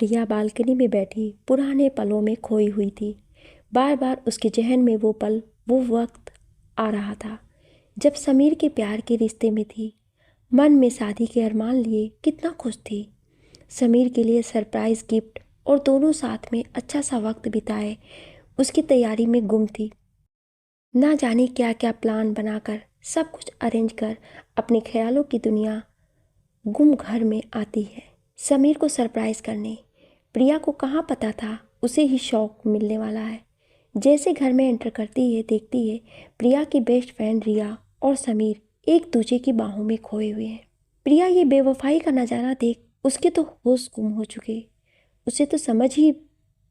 प्रिया balcony में बैठी पुराने पलों में खोई हुई थी। बार बार उसके जहन में वो पल, वो वक्त आ रहा था जब समीर के प्यार के रिश्ते में थी। मन में शादी के अरमान लिए कितना खुश थी। समीर के लिए सरप्राइज गिफ्ट और दोनों साथ में अच्छा सा वक्त बिताए उसकी तैयारी में गुम थी। ना जाने क्या क्या प्लान बनाकर, सब कुछ अरेंज कर अपने ख्यालों की दुनिया गुम घर में आती है समीर को सरप्राइज करने। प्रिया को कहाँ पता था उसे ही शौक मिलने वाला है। जैसे घर में एंटर करती है, देखती है प्रिया की बेस्ट फ्रेंड रिया और समीर एक दूसरे की बाहों में खोए हुए हैं। प्रिया ये बेवफाई का नज़ारा देख उसके तो होश गुम हो चुके। उसे तो समझ ही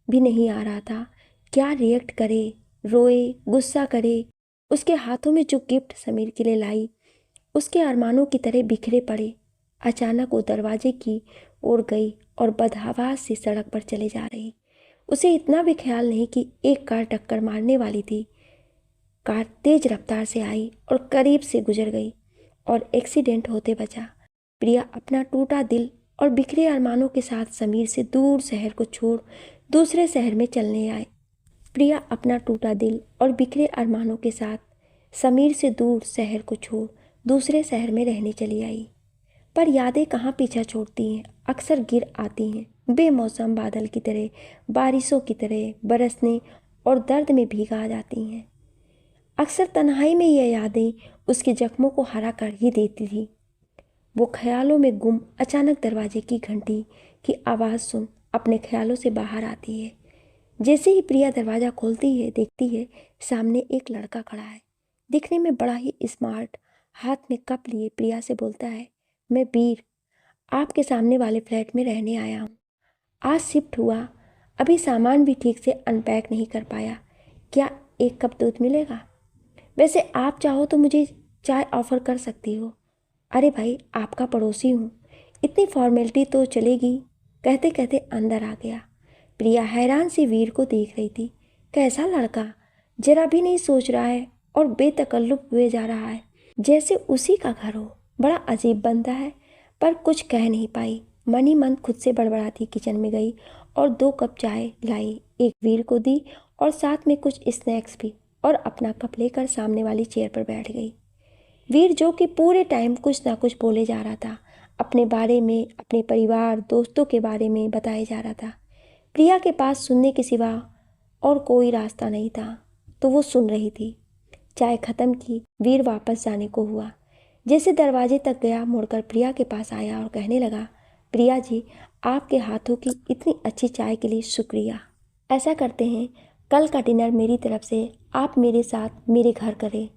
भी नहीं आ रहा था क्या रिएक्ट करे, रोए, गुस्सा करे। उसके हाथों में जो गिफ्ट समीर के लिए लाई उसके अरमानों की तरह बिखरे पड़े। अचानक वो दरवाजे की ओर गई और बदहवास सी सड़क पर चले जा रही। उसे इतना भी ख्याल नहीं कि एक कार टक्कर मारने वाली थी। कार तेज रफ्तार से आई और करीब से गुजर गई और एक्सीडेंट होते बचा। प्रिया अपना टूटा दिल और बिखरे अरमानों के साथ समीर से दूर शहर को छोड़ दूसरे शहर में चलने आए। प्रिया अपना टूटा दिल और बिखरे अरमानों के साथ समीर से दूर शहर को छोड़ दूसरे शहर में रहने चली आई। पर यादें कहाँ पीछा छोड़ती हैं, अक्सर गिर आती हैं बेमौसम बादल की तरह, बारिशों की तरह बरसने और दर्द में भीगा जाती हैं। अक्सर तन्हाई में ये यादें उसके जख्मों को हरा कर ही देती थी। वो ख्यालों में गुम अचानक दरवाजे की घंटी की आवाज़ सुन अपने ख्यालों से बाहर आती है। जैसे ही प्रिया दरवाज़ा खोलती है, देखती है सामने एक लड़का खड़ा है। दिखने में बड़ा ही स्मार्ट, हाथ में कप लिए प्रिया से बोलता है, मैं वीर आपके सामने वाले फ्लैट में रहने आया हूँ। आज शिफ्ट हुआ, अभी सामान भी ठीक से अनपैक नहीं कर पाया। क्या एक कप दूध मिलेगा? वैसे आप चाहो तो मुझे चाय ऑफ़र कर सकती हो। अरे भाई, आपका पड़ोसी हूँ, इतनी फॉर्मेलिटी तो चलेगी। कहते कहते अंदर आ गया। प्रिया हैरान सी वीर को देख रही थी। कैसा लड़का, जरा भी नहीं सोच रहा है और बेतकल्लुफ हुए जा रहा है, जैसे उसी का घर हो। बड़ा अजीब बंदा है, पर कुछ कह नहीं पाई। मन ही मन खुद से बड़बड़ाती किचन में गई और 2 कप चाय लाई, एक वीर को दी और साथ में कुछ स्नैक्स भी, और अपना कप लेकर सामने वाली चेयर पर बैठ गई। वीर जो कि पूरे टाइम कुछ ना कुछ बोले जा रहा था, अपने बारे में, अपने परिवार दोस्तों के बारे में बताए जा रहा था। प्रिया के पास सुनने के सिवा और कोई रास्ता नहीं था, तो वो सुन रही थी। चाय खत्म की, वीर वापस जाने को हुआ। जैसे दरवाजे तक गया, मुड़कर प्रिया के पास आया और कहने लगा, प्रिया जी, आपके हाथों की इतनी अच्छी चाय के लिए शुक्रिया। ऐसा करते हैं, कल का डिनर मेरी तरफ से आप मेरे साथ मेरे घर करें।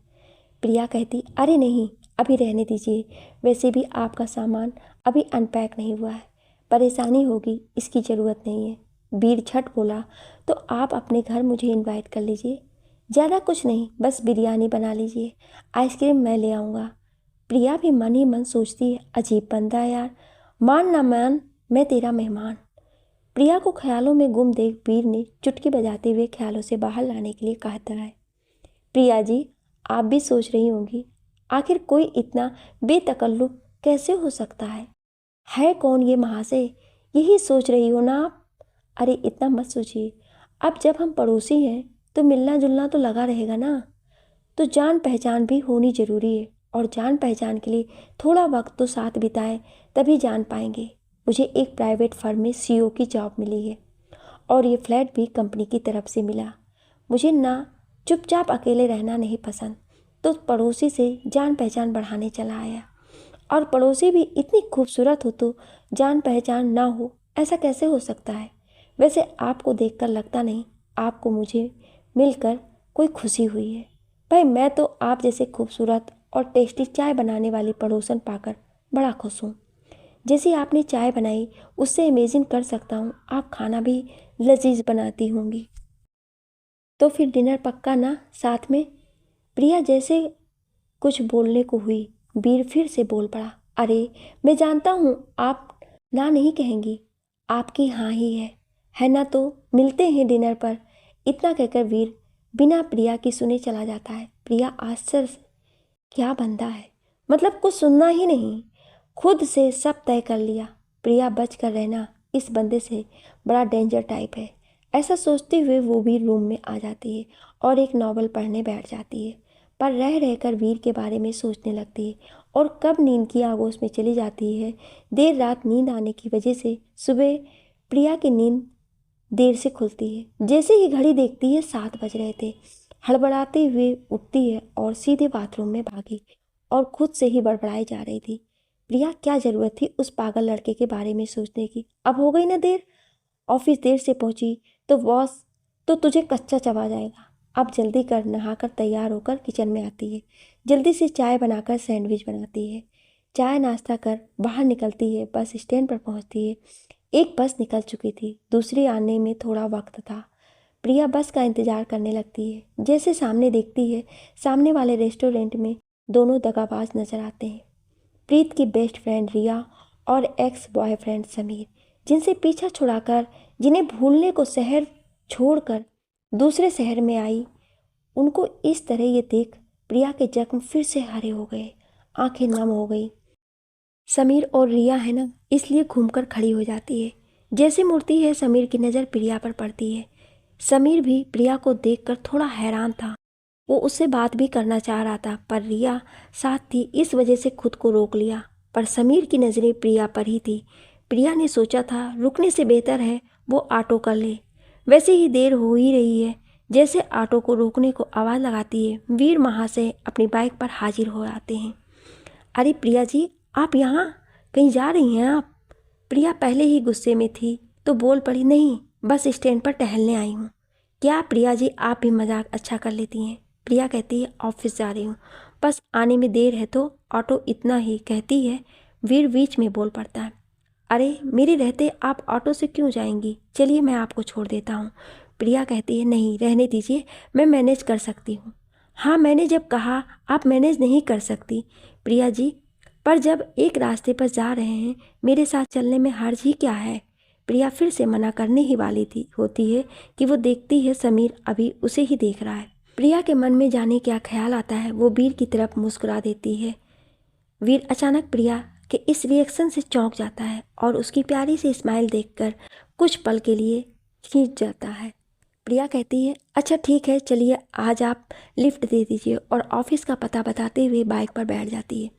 प्रिया कहती, अरे नहीं, अभी रहने दीजिए, वैसे भी आपका सामान अभी अनपैक नहीं हुआ है, परेशानी होगी, इसकी ज़रूरत नहीं है। वीर झट बोला, तो आप अपने घर मुझे इनवाइट कर लीजिए, ज़्यादा कुछ नहीं, बस बिरयानी बना लीजिए, आइसक्रीम मैं ले आऊँगा। प्रिया भी मन ही मन सोचती है, अजीब बंदा है यार, मान ना मान मैं तेरा मेहमान। प्रिया को ख्यालों में गुम देख वीर ने चुटकी बजाते हुए ख्यालों से बाहर लाने के लिए कहता है, प्रिया जी, आप भी सोच रही होंगी, आखिर कोई इतना बेतकल्लुफ कैसे हो सकता है कौन ये महाशय, यही सोच रही हो ना आप? अरे इतना मत सोचिए, अब जब हम पड़ोसी हैं तो मिलना जुलना तो लगा रहेगा ना, तो जान पहचान भी होनी ज़रूरी है, और जान पहचान के लिए थोड़ा वक्त तो साथ बिताएं, तभी जान पाएंगे। मुझे एक प्राइवेट फर्म में सीईओ की जॉब मिली है और ये फ्लैट भी कंपनी की तरफ से मिला। मुझे ना चुपचाप अकेले रहना नहीं पसंद, तो पड़ोसी से जान पहचान बढ़ाने चला आया। और पड़ोसी भी इतनी खूबसूरत हो तो जान पहचान ना हो, ऐसा कैसे हो सकता है? वैसे आपको देखकर लगता नहीं आपको मुझे मिलकर कोई खुशी हुई है। भाई, मैं तो आप जैसे खूबसूरत और टेस्टी चाय बनाने वाली पड़ोसन पाकर बड़ा खुश हूँ। जैसी आपने चाय बनाई उससे इमेजिन कर सकता हूँ आप खाना भी लजीज बनाती होंगी। तो फिर डिनर पक्का ना साथ में? प्रिया जैसे कुछ बोलने को हुई, वीर फिर से बोल पड़ा, अरे मैं जानता हूँ आप ना नहीं कहेंगी, आपकी हाँ ही है ना, तो मिलते हैं डिनर पर। इतना कहकर वीर बिना प्रिया की सुने चला जाता है। प्रिया आश्चर्य से, क्या बंदा है, मतलब कुछ सुनना ही नहीं, खुद से सब तय कर लिया। प्रिया बच कर रहना इस बंदे से बड़ा डेंजर टाइप है। ऐसा सोचते हुए वो वीर रूम में आ जाती है और एक नॉवल पढ़ने बैठ जाती है, पर रह रहकर वीर के बारे में सोचने लगती है और कब नींद की आगोश में चली जाती है। देर रात नींद आने की वजह से सुबह प्रिया की नींद देर से खुलती है। जैसे ही घड़ी देखती है 7 बज रहे थे। हड़बड़ाते हुए उठती है और सीधे बाथरूम में भागी और खुद से ही बड़बड़ाई जा रही थी, प्रिया क्या ज़रूरत थी उस पागल लड़के के बारे में सोचने की। अब हो गई ना देर, ऑफिस देर से पहुंची तो बॉस तो तुझे कच्चा चबा जाएगा। अब जल्दी कर, नहाकर तैयार होकर किचन में आती है। जल्दी से चाय बनाकर सैंडविच बनाती है। चाय नाश्ता कर बाहर निकलती है। बस स्टैंड पर पहुंचती है। एक बस निकल चुकी थी, दूसरी आने में थोड़ा वक्त था। प्रिया बस का इंतजार करने लगती है। जैसे सामने देखती है, सामने वाले रेस्टोरेंट में दोनों दगाबाज नजर आते हैं। प्रीत की बेस्ट फ्रेंड रिया और एक्स बॉयफ्रेंड समीर, जिनसे पीछा छुड़ाकर, जिन्हें भूलने को शहर छोड़कर दूसरे शहर में आई। उनको इस तरह ये देख प्रिया के जख्म फिर से हरे हो गए, आंखें नम हो गई। समीर और रिया है ना, इसलिए घूमकर खड़ी हो जाती है। जैसे मुड़ती है, समीर की नज़र प्रिया पर पड़ती है। समीर भी प्रिया को देखकर थोड़ा हैरान था। वो उससे बात भी करना चाह रहा था, पर रिया साथ थी, इस वजह से खुद को रोक लिया। पर समीर की नज़रें प्रिया पर ही थी। प्रिया ने सोचा था रुकने से बेहतर है वो ऑटो कर ले। वैसे ही देर हो ही रही है। जैसे ऑटो को रोकने को आवाज़ लगाती है, वीर महाशय अपनी बाइक पर हाजिर हो आते हैं। अरे प्रिया जी, आप यहाँ कहीं जा रही हैं आप? प्रिया पहले ही गुस्से में थी तो बोल पड़ी, नहीं बस स्टैंड पर टहलने आई हूँ। क्या प्रिया जी, आप भी मजाक अच्छा कर लेती हैं। प्रिया कहती है ऑफिस जा रही हूँ, बस आने में देर है तो ऑटो, इतना ही कहती है। वीर बीच में बोल पड़ता है, अरे मेरे रहते आप ऑटो से क्यों जाएंगी, चलिए मैं आपको छोड़ देता हूँ। प्रिया कहती है नहीं रहने दीजिए, मैं मैनेज कर सकती हूँ। हाँ मैंने जब कहा आप मैनेज नहीं कर सकती प्रिया जी, पर जब एक रास्ते पर जा रहे हैं मेरे साथ चलने में हर्ज ही क्या है। प्रिया फिर से मना करने ही वाली थी होती है कि वो देखती है समीर अभी उसे ही देख रहा है। प्रिया के मन में जाने क्या ख्याल आता है, वो वीर की तरफ मुस्कुरा देती है। वीर अचानक प्रिया के इस रिएक्शन से चौंक जाता है और उसकी प्यारी सी स्माइल देखकर कुछ पल के लिए खींच जाता है। प्रिया कहती है अच्छा ठीक है, चलिए आज आप लिफ्ट दे दीजिए, और ऑफिस का पता बताते हुए बाइक पर बैठ जाती है।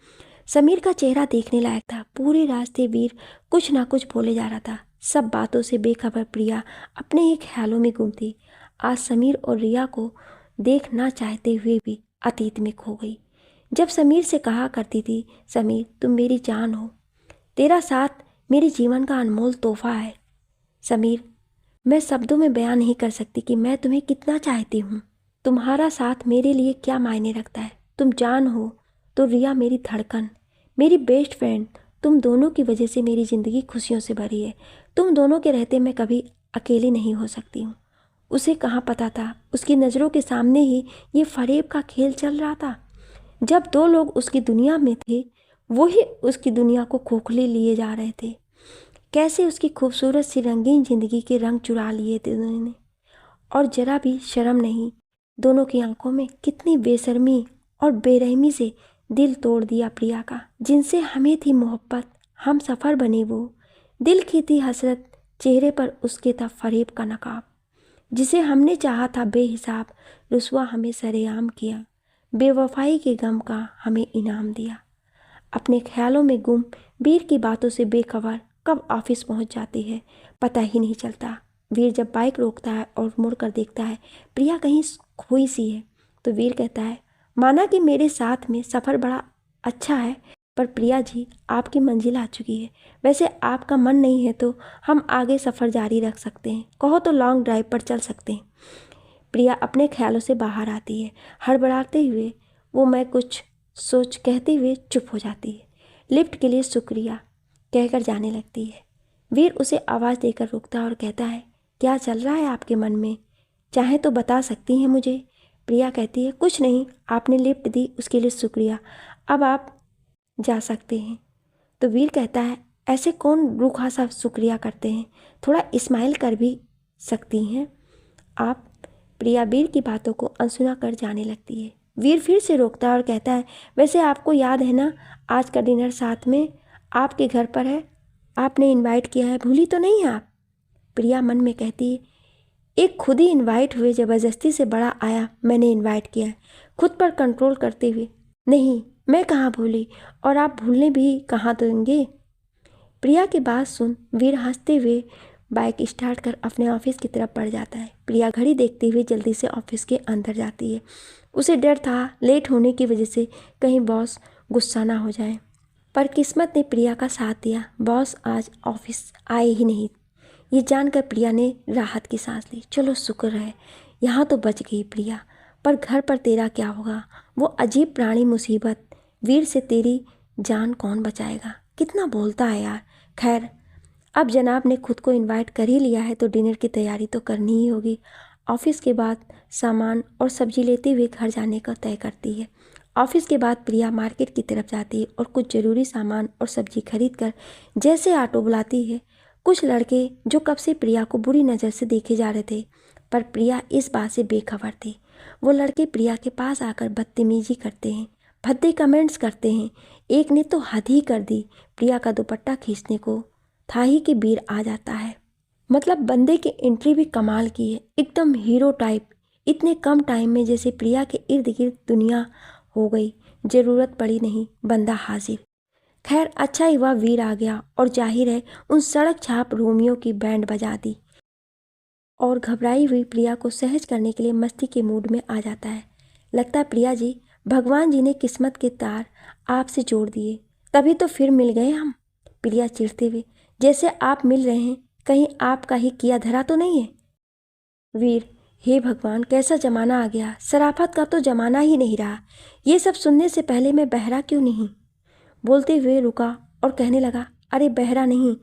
समीर का चेहरा देखने लायक था। पूरे रास्ते वीर कुछ ना कुछ बोले जा रहा था। सब बातों से बेखबर प्रिया अपने ही ख्यालों में गुम थी। आज समीर और रिया को देख ना चाहते हुए भी अतीत में खो गई। जब समीर से कहा करती थी, समीर तुम मेरी जान हो, तेरा साथ मेरे जीवन का अनमोल तोहफा है। समीर, मैं शब्दों में बयान नहीं कर सकती कि मैं तुम्हें कितना चाहती हूँ। तुम्हारा साथ मेरे लिए क्या मायने रखता है। तुम जान हो तो रिया मेरी धड़कन, मेरी बेस्ट फ्रेंड, तुम दोनों की वजह से मेरी ज़िंदगी खुशियों से भरी है। तुम दोनों के रहते मैं कभी अकेली नहीं हो सकती हूँ। उसे कहाँ पता था उसकी नज़रों के सामने ही ये फरेब का खेल चल रहा था। जब दो लोग उसकी दुनिया में थे, वही उसकी दुनिया को खोखले लिए जा रहे थे। कैसे उसकी खूबसूरत सी रंगीन जिंदगी के रंग चुरा लिए थे दोनों ने, और जरा भी शर्म नहीं। दोनों की आंखों में कितनी बेशर्मी और बेरहमी से दिल तोड़ दिया प्रिया का। जिनसे हमें थी मोहब्बत, हम सफ़र बने वो, दिल की थी हसरत, चेहरे पर उसके था फरेब का नकाब। जिसे हमने चाहा था बेहिसाब, रुसवा हमें सरेआम किया, बेवफाई के गम का हमें इनाम दिया। अपने ख्यालों में गुम वीर की बातों से बेखबर कब ऑफिस पहुंच जाती है पता ही नहीं चलता। वीर जब बाइक रोकता है और मुड़कर देखता है प्रिया कहीं खोई सी है, तो वीर कहता है, माना कि मेरे साथ में सफ़र बड़ा अच्छा है, पर प्रिया जी आपकी मंजिल आ चुकी है। वैसे आपका मन नहीं है तो हम आगे सफ़र जारी रख सकते हैं, कहो तो लॉन्ग ड्राइव पर चल सकते हैं। प्रिया अपने ख्यालों से बाहर आती है। हड़बड़ाते हुए वो मैं कुछ सोच कहते हुए चुप हो जाती है। लिफ्ट के लिए शुक्रिया कहकर जाने लगती है। वीर उसे आवाज़ देकर रुकता है और कहता है, क्या चल रहा है आपके मन में, चाहे तो बता सकती हैं मुझे। प्रिया कहती है, कुछ नहीं, आपने लिफ्ट दी उसके लिए शुक्रिया, अब आप जा सकते हैं। तो वीर कहता है, ऐसे कौन रूखा सा शुक्रिया करते हैं, थोड़ा इस्माइल कर भी सकती हैं आप। प्रिया वीर की बातों को अनसुना कर जाने लगती है। वीर फिर से रोकता है और कहता है, वैसे आपको याद है ना, आज का डिनर साथ में आपके घर पर है, आपने इनवाइट किया है, भूली तो नहीं आप? प्रिया मन में कहती है, एक खुद ही इनवाइट हुए, ज़बरदस्ती से बड़ा आया, मैंने इनवाइट किया है। खुद पर कंट्रोल करते हुए, नहीं मैं कहाँ भूली, और आप भूलने भी कहाँ देंगे। प्रिया की बात सुन वीर हंसते हुए बाइक स्टार्ट कर अपने ऑफिस की तरफ बढ़ जाता है। प्रिया घड़ी देखते हुए जल्दी से ऑफिस के अंदर जाती है। उसे डर था लेट होने की वजह से कहीं बॉस गुस्सा ना हो जाए, पर किस्मत ने प्रिया का साथ दिया। बॉस आज ऑफिस आए ही नहीं। ये जानकर प्रिया ने राहत की सांस ली। चलो शुक्र है, यहाँ तो बच गई प्रिया, पर घर पर तेरा क्या होगा? वो अजीब प्राणी मुसीबत, वीर से तेरी जान कौन बचाएगा? कितना बोलता है यार। खैर, अब जनाब ने खुद को इनवाइट कर ही लिया है तो डिनर की तैयारी तो करनी ही होगी। ऑफिस के बाद सामान और सब्जी लेते हुए घर जाने का तय करती है। ऑफिस के बाद प्रिया मार्केट की तरफ जाती है और कुछ ज़रूरी सामान और सब्जी खरीद कर जैसे ऑटो बुलाती है। कुछ लड़के जो कब से प्रिया को बुरी नज़र से देखे जा रहे थे, पर प्रिया इस बात से बेखबर थी। वो लड़के प्रिया के पास आकर बदतमीजी करते हैं, भद्दे कमेंट्स करते हैं। एक ने तो हद ही कर दी, प्रिया का दुपट्टा खींचने को था ही कि वीर आ जाता है। मतलब बंदे की एंट्री भी कमाल की है, एकदम हीरो टाइप। इतने कम टाइम में जैसे प्रिया के इर्द गिर्द दुनिया हो गई, ज़रूरत पड़ी नहीं, बंदा हाजिर। खैर अच्छा ही हुआ वीर आ गया और जाहिर है उन सड़क छाप रोमियो की बैंड बजा दी और घबराई हुई प्रिया को सहज करने के लिए मस्ती के मूड में आ जाता है। लगता है प्रिया जी, भगवान जी ने किस्मत के तार आपसे जोड़ दिए, तभी तो फिर मिल गए हम। प्रिया चिढ़ते हुए, जैसे आप मिल रहे हैं, कहीं आपका ही किया धरा तो नहीं है? वीर, हे भगवान, कैसा जमाना आ गया, शराफत का तो जमाना ही नहीं रहा। ये सब सुनने से पहले मैं बहरा क्यों नहीं? बोलते हुए रुका और कहने लगा, अरे बहरा नहीं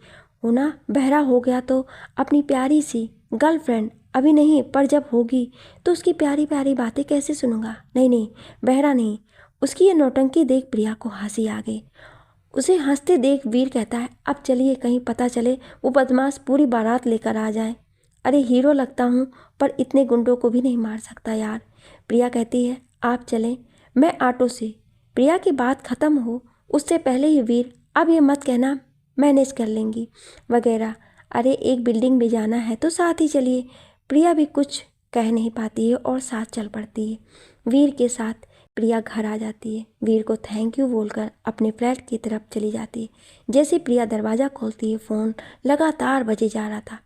होना, बहरा हो गया तो अपनी प्यारी सी गर्लफ्रेंड, अभी नहीं पर जब होगी तो उसकी प्यारी प्यारी बातें कैसे सुनूंगा? नहीं नहीं, बहरा नहीं। उसकी ये नौटंकी देख प्रिया को हंसी आ गई। उसे हंसते देख वीर कहता है, अब चलिए, कहीं पता चले वो बदमाश पूरी बारात लेकर आ जाए। अरे हीरो लगता हूँ पर इतने गुंडों को भी नहीं मार सकता यार। प्रिया कहती है, आप चलें, मैं ऑटो से। प्रिया की बात ख़त्म हो उससे पहले ही वीर, अब ये मत कहना मैनेज कर लेंगी वगैरह। अरे एक बिल्डिंग में जाना है तो साथ ही चलिए। प्रिया भी कुछ कह नहीं पाती है और साथ चल पड़ती है। वीर के साथ प्रिया घर आ जाती है। वीर को थैंक यू बोलकर अपने फ्लैट की तरफ चली जाती है। जैसे प्रिया दरवाज़ा खोलती है, फ़ोन लगातार बजे जा रहा था।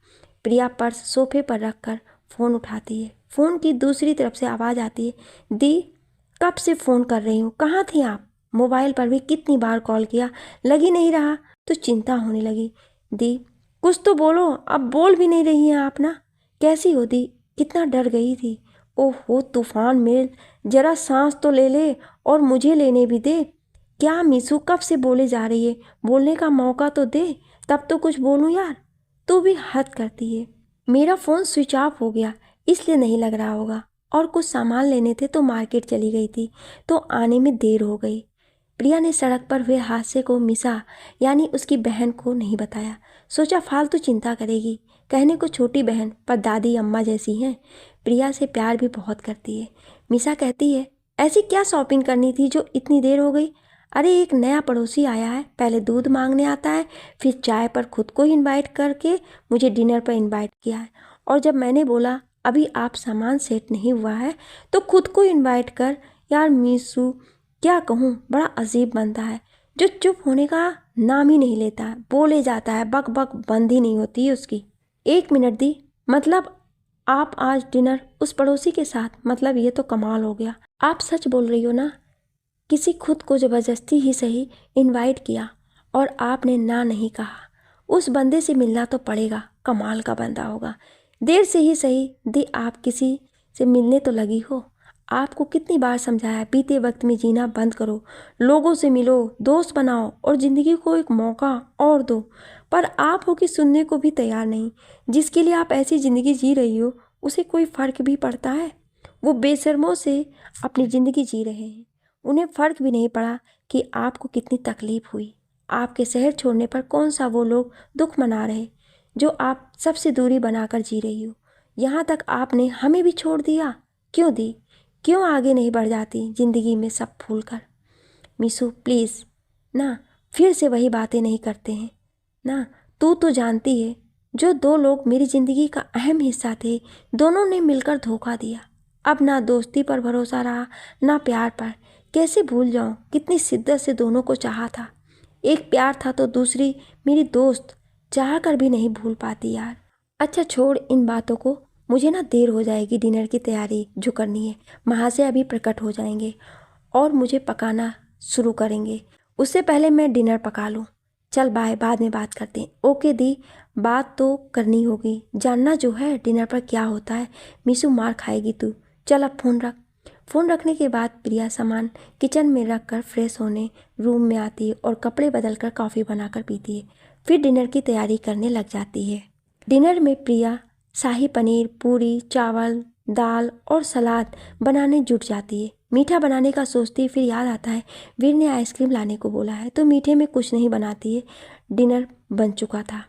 प्रिया पर्स सोफे पर रखकर फ़ोन उठाती है। फ़ोन की दूसरी तरफ से आवाज़ आती है, दी कब से फ़ोन कर रही हूँ, कहाँ थी आप? मोबाइल पर भी कितनी बार कॉल किया, लग ही नहीं रहा तो चिंता होने लगी। दी कुछ तो बोलो, अब बोल भी नहीं रही हैं आप ना। कैसी हो दी? कितना डर गई थी। ओहो तूफान में जरा सांस तो ले ले और मुझे लेने भी दे। क्या मीसू कब से बोले जा रही है, बोलने का मौका तो दे, तब तो कुछ बोलूँ यार। तू भी हद करती है। मेरा फ़ोन स्विच ऑफ हो गया इसलिए नहीं लग रहा होगा, और कुछ सामान लेने थे तो मार्केट चली गई थी तो आने में देर हो गई। प्रिया ने सड़क पर हुए हादसे को मिसा यानी उसकी बहन को नहीं बताया। सोचा फालतू चिंता करेगी, कहने को छोटी बहन पर दादी अम्मा जैसी हैं। प्रिया से प्यार भी बहुत करती है। मिसा कहती है, ऐसी क्या शॉपिंग करनी थी जो इतनी देर हो गई? अरे एक नया पड़ोसी आया है, पहले दूध मांगने आता है, फिर चाय पर खुद को इनवाइट करके मुझे डिनर पर इनवाइट किया है, और जब मैंने बोला अभी आप सामान सेट नहीं हुआ है तो खुद को इनवाइट कर। यार मीसू क्या कहूँ, बड़ा अजीब बनता है, जो चुप होने का नाम ही नहीं लेता है, बोले जाता है, बक बक बंद ही नहीं होती है उसकी। एक मिनट दी, मतलब आप आज डिनर उस पड़ोसी के साथ? मतलब ये तो कमाल हो गया। आप सच बोल रही हो ना? किसी खुद को ज़बरदस्ती ही सही इनवाइट किया और आपने ना नहीं कहा। उस बंदे से मिलना तो पड़ेगा, कमाल का बंदा होगा। देर से ही सही दी, आप किसी से मिलने तो लगी हो। आपको कितनी बार समझाया, बीते वक्त में जीना बंद करो, लोगों से मिलो, दोस्त बनाओ और ज़िंदगी को एक मौका और दो, पर आप हो कि सुनने को भी तैयार नहीं। जिसके लिए आप ऐसी ज़िंदगी जी रही हो उसे कोई फ़र्क भी पड़ता है? वो बेशर्मों से अपनी ज़िंदगी जी रहे हैं, उन्हें फ़र्क भी नहीं पड़ा कि आपको कितनी तकलीफ़ हुई। आपके शहर छोड़ने पर कौन सा वो लोग दुख मना रहे जो आप सबसे दूरी बनाकर जी रही हो। यहाँ तक आपने हमें भी छोड़ दिया। क्यों दी? क्यों आगे नहीं बढ़ जाती ज़िंदगी में सब भूल कर? मीसू प्लीज़ ना, फिर से वही बातें नहीं करते हैं ना, तू तो जानती है, जो दो लोग मेरी जिंदगी का अहम हिस्सा थे, दोनों ने मिलकर धोखा दिया। अब ना दोस्ती पर भरोसा रहा, ना प्यार पर। कैसे भूल जाऊं कितनी शिद्दत से दोनों को चाहा था। एक प्यार था तो दूसरी मेरी दोस्त, चाह कर भी नहीं भूल पाती यार। अच्छा छोड़ इन बातों को, मुझे ना देर हो जाएगी, डिनर की तैयारी जो करनी है। महाशय अभी प्रकट हो जाएंगे और मुझे पकाना शुरू करेंगे। उससे पहले मैं डिनर पका लूँ। चल बाय, बाद में बात करते हैं। ओके दी, बात तो करनी होगी, जानना जो है डिनर पर क्या होता है। मीशू मार खाएगी तू। चल अब फ़ोन रख। फ़ोन रखने के बाद प्रिया सामान किचन में रख कर फ्रेश होने रूम में आती है और कपड़े बदल कर कॉफ़ी बनाकर पीती है। फिर डिनर की तैयारी करने लग जाती है। डिनर में प्रिया शाही पनीर, पूरी, चावल, दाल और सलाद बनाने जुट जाती है। मीठा बनाने का सोचती, फिर याद आता है वीर ने आइसक्रीम लाने को बोला है, तो मीठे में कुछ नहीं बनाती है। डिनर बन चुका था।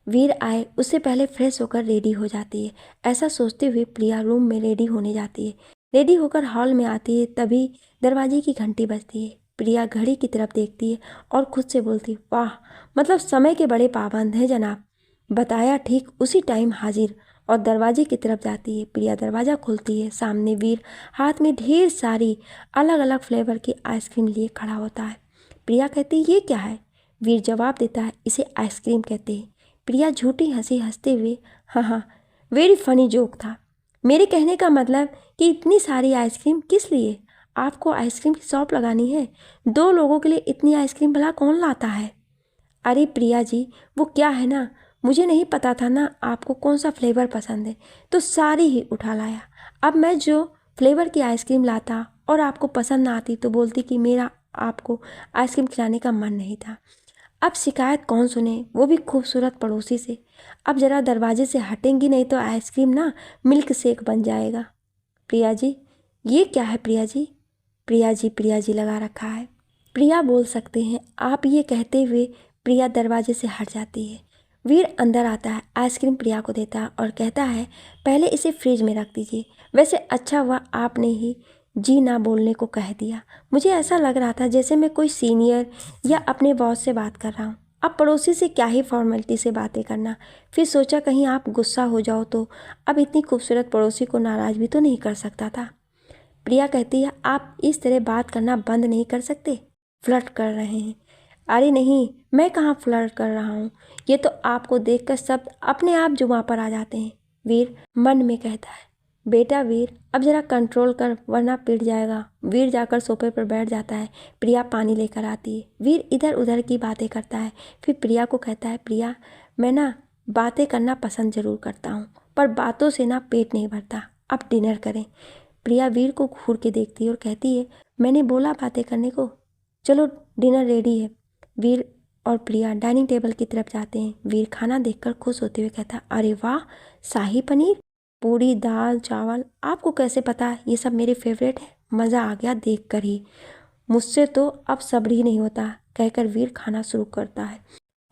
वीर आए उससे पहले फ्रेश होकर रेडी हो जाती है। ऐसा सोचते हुए प्रिया रूम में रेडी होने जाती है। रेडी होकर हॉल में आती है, तभी दरवाजे की घंटी बजती है। प्रिया घड़ी की तरफ देखती है और खुद से बोलती, वाह, मतलब समय के बड़े पाबंद हैं जनाब। बताया ठीक उसी टाइम हाजिर। और दरवाजे की तरफ जाती है। प्रिया दरवाज़ा खोलती है। सामने वीर हाथ में ढेर सारी अलग अलग फ्लेवर की आइसक्रीम लिए खड़ा होता है। प्रिया कहती, ये क्या है? वीर जवाब देता है, इसे आइसक्रीम कहते हैं। प्रिया झूठी हंसी हंसते हुए, हाँ हाँ, वेरी फनी जोक था। मेरे कहने का मतलब कि इतनी सारी आइसक्रीम किस लिए? आपको आइसक्रीम की शॉप लगानी है? दो लोगों के लिए इतनी आइसक्रीम भला कौन लाता है? अरे प्रिया जी, वो क्या है ना, मुझे नहीं पता था ना आपको कौन सा फ्लेवर पसंद है, तो सारी ही उठा लाया। अब मैं जो फ्लेवर की आइसक्रीम लाता और आपको पसंद ना आती तो बोलती कि मेरा आपको आइसक्रीम खिलाने का मन नहीं था। अब शिकायत कौन सुने, वो भी खूबसूरत पड़ोसी से। अब ज़रा दरवाजे से हटेंगी नहीं तो आइसक्रीम ना मिल्क शेक बन जाएगा। प्रिया जी, ये क्या है प्रिया जी? प्रिया जी लगा रखा है। प्रिया बोल सकते हैं आप, ये कहते हुए प्रिया दरवाजे से हट जाती है। वीर अंदर आता है, आइसक्रीम प्रिया को देता है और कहता है, पहले इसे फ्रिज में रख दीजिए। वैसे अच्छा हुआ आपने ही जी ना बोलने को कह दिया। मुझे ऐसा लग रहा था जैसे मैं कोई सीनियर या अपने बॉस से बात कर रहा हूँ। अब पड़ोसी से क्या ही फॉर्मेलिटी से बातें करना। फिर सोचा कहीं आप गुस्सा हो जाओ तो। अब इतनी खूबसूरत पड़ोसी को नाराज़ भी तो नहीं कर सकता था। प्रिया कहती है, आप इस तरह बात करना बंद नहीं कर सकते? फ्लर्ट कर रहे हैं? अरे नहीं, मैं कहाँ फ्लर्ट कर रहा हूँ, ये तो आपको देखकर सब अपने आप जुबां पर आ जाते हैं। वीर मन में कहता है, बेटा वीर अब ज़रा कंट्रोल कर वरना पिट जाएगा। वीर जाकर सोफे पर बैठ जाता है। प्रिया पानी लेकर आती है। वीर इधर उधर की बातें करता है, फिर प्रिया को कहता है, प्रिया मैं ना बातें करना पसंद ज़रूर करता हूँ, पर बातों से ना पेट नहीं भरता। अब डिनर करें। प्रिया वीर को घूर के देखती है और कहती है, मैंने बोला बातें करने को, चलो डिनर रेडी है। वीर और प्रिया डाइनिंग टेबल की तरफ जाते हैं। वीर खाना देखकर खुश होते हुए कहता, अरे वाह, शाही पनीर, पूरी, दाल, चावल, आपको कैसे पता? ये सब मेरे फेवरेट है। मज़ा आ गया देख कर ही, मुझसे तो अब सब्र ही नहीं होता, कहकर वीर खाना शुरू करता है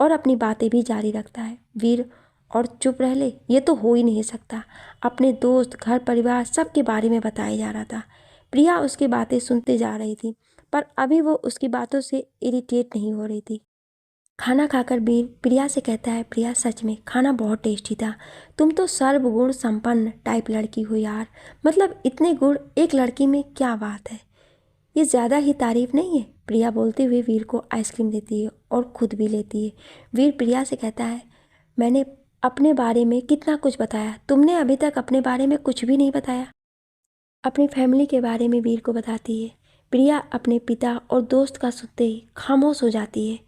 और अपनी बातें भी जारी रखता है। वीर और चुप रह ले, ये तो हो ही नहीं सकता। अपने दोस्त, घर परिवार सब के बारे में बताया जा रहा था। प्रिया उसकी बातें सुनते जा रही थी, पर अभी वो उसकी बातों से इरिटेट नहीं हो रही थी। खाना खाकर वीर प्रिया से कहता है, प्रिया सच में खाना बहुत टेस्टी था। तुम तो सर्वगुण संपन्न टाइप लड़की हो यार, मतलब इतने गुण एक लड़की में, क्या बात है। ये ज़्यादा ही तारीफ नहीं है? प्रिया बोलते हुए वीर को आइसक्रीम देती है और खुद भी लेती है। वीर प्रिया से कहता है, मैंने अपने बारे में कितना कुछ बताया, तुमने अभी तक अपने बारे में कुछ भी नहीं बताया। अपनी फैमिली के बारे में वीर को बताती है। प्रिया अपने पिता और दोस्त का सुनते ही खामोश हो जाती है,